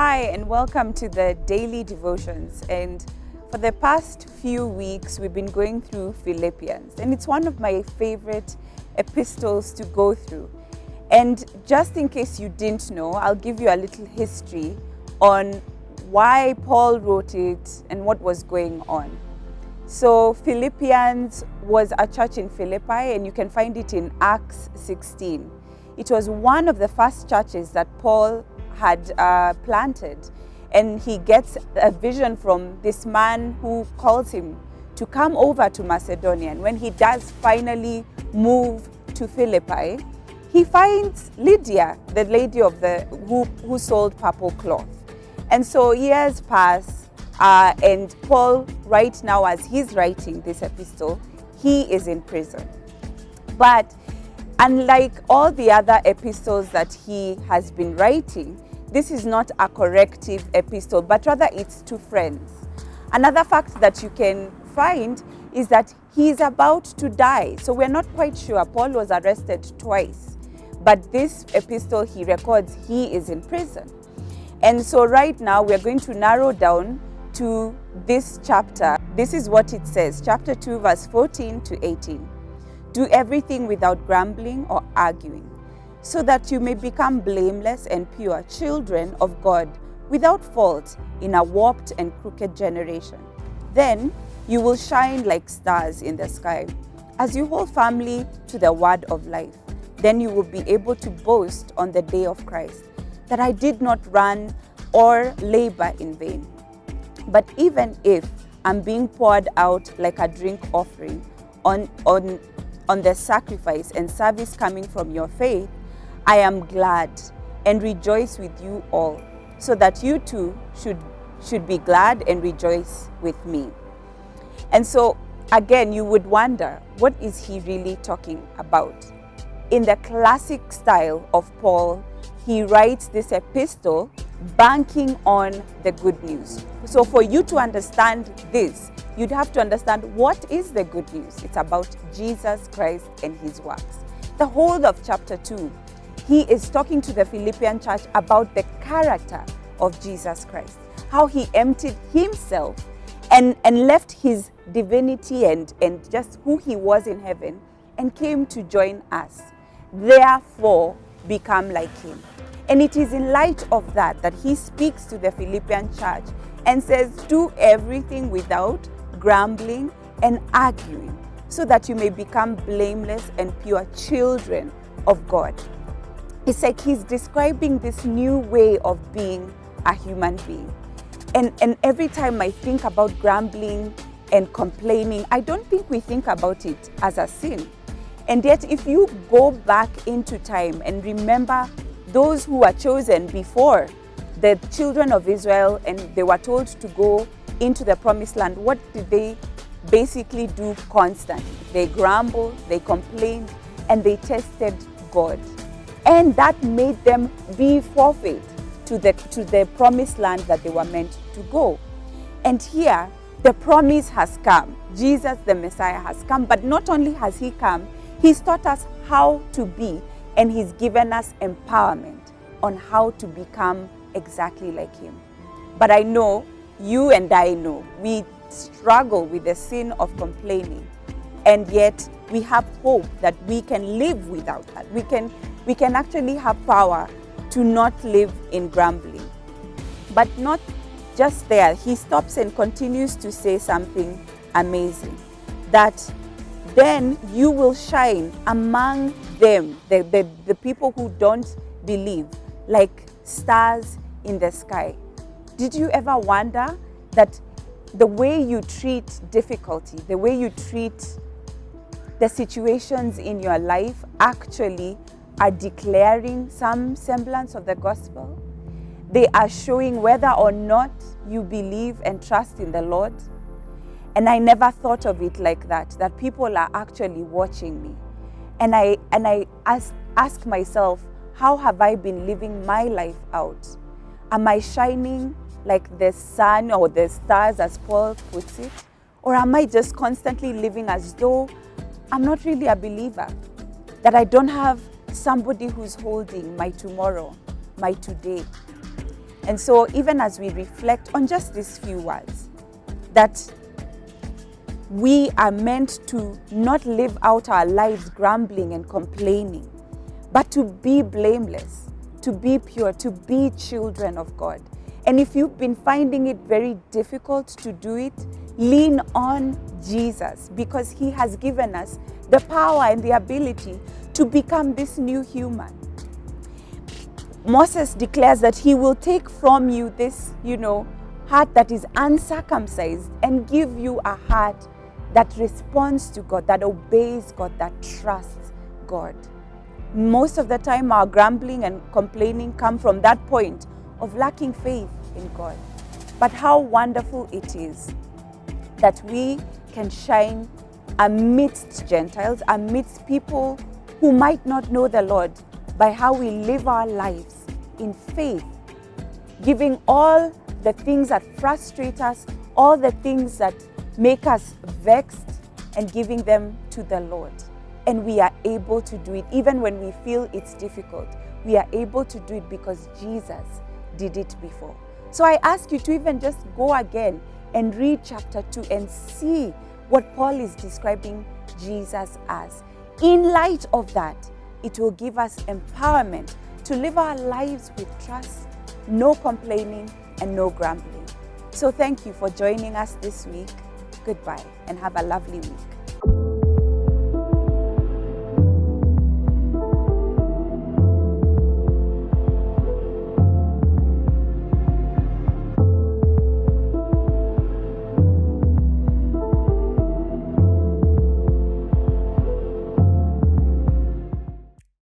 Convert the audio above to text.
Hi, and welcome to the Daily Devotions. And for the past few weeks, we've been going through Philippians, and it's one of my favorite epistles to go through. And just in case you didn't know, I'll give you a little history on why Paul wrote it and what was going on. So Philippians was a church in Philippi, and you can find it in Acts 16. It was one of the first churches that Paul had planted, and he gets a vision from this man who calls him to come over to Macedonia. And when he does finally move to Philippi, he finds Lydia, the lady of who sold purple cloth. And so years pass, and Paul, right now as he's writing this epistle, he is in prison. But unlike all the other epistles that he has been writing, this is not a corrective epistle, but rather it's to friends. Another fact that you can find is that he is about to die. So we're not quite sure. Paul was arrested twice, but this epistle he records, he is in prison. And so right now we're going to narrow down to this chapter. This is what it says, chapter 2, verse 14 to 18. Do everything without grumbling or arguing, so that you may become blameless and pure children of God, without fault in a warped and crooked generation. Then you will shine like stars in the sky, as you hold firmly to the word of life. Then you will be able to boast on the day of Christ, that I did not run or labor in vain. But even if I'm being poured out like a drink offering on the sacrifice and service coming from your faith, I am glad and rejoice with you all, so that you too should be glad and rejoice with me. And so again, you would wonder, what is he really talking about? In the classic style of Paul, he writes this epistle banking on the good news. So for you to understand this, you'd have to understand what is the good news. It's about Jesus Christ and his works. The whole of chapter 2, he is talking to the Philippian church about the character of Jesus Christ, how he emptied himself and left his divinity and just who he was in heaven and came to join us. Therefore, become like him. And it is in light of that he speaks to the Philippian church and says, do everything without grumbling and arguing, so that you may become blameless and pure children of God. It's like he's describing this new way of being a human being. And every time I think about grumbling and complaining, I don't think we think about it as a sin. And yet, if you go back into time and remember those who were chosen before the children of Israel, and they were told to go into the promised land, what did they basically do constantly? They grumbled, they complained, and they tested God. And that made them be forfeit to the promised land that they were meant to go. And here, the promise has come. Jesus, the Messiah, has come. But not only has he come, he's taught us how to be, and he's given us empowerment on how to become exactly like him. But I know, you and I know, we struggle with the sin of complaining. And yet we have hope that we can live without that. We can actually have power to not live in grumbling. But not just there. He stops and continues to say something amazing. That then you will shine among them, the people who don't believe, like stars in the sky. Did you ever wonder that the way you treat difficulty, the way you treat the situations in your life actually are declaring some semblance of the gospel? They are showing whether or not you believe and trust in the Lord. And I never thought of it like that people are actually watching me. And I ask myself, how have I been living my life out? Am I shining like the sun or the stars, as Paul puts it? Or am I just constantly living as though I'm not really a believer? That I don't have somebody who's holding my tomorrow, my today. And so even as we reflect on just these few words, that we are meant to not live out our lives grumbling and complaining, but to be blameless, to be pure, to be children of God. And if you've been finding it very difficult to do it, lean on Jesus, because he has given us the power and the ability to become this new human. Moses declares that he will take from you this, heart that is uncircumcised and give you a heart that responds to God, that obeys God, that trusts God. Most of the time, our grumbling and complaining come from that point of lacking faith in God. But how wonderful it is that we can shine amidst Gentiles, amidst people who might not know the Lord, by how we live our lives in faith, giving all the things that frustrate us, all the things that make us vexed, and giving them to the Lord. And we are able to do it even when we feel it's difficult. We are able to do it because Jesus did it before. So I ask you to even just go again and read chapter 2 and see what Paul is describing Jesus as. In light of that, it will give us empowerment to live our lives with trust, no complaining, and no grumbling. So thank you for joining us this week. Goodbye, and have a lovely week.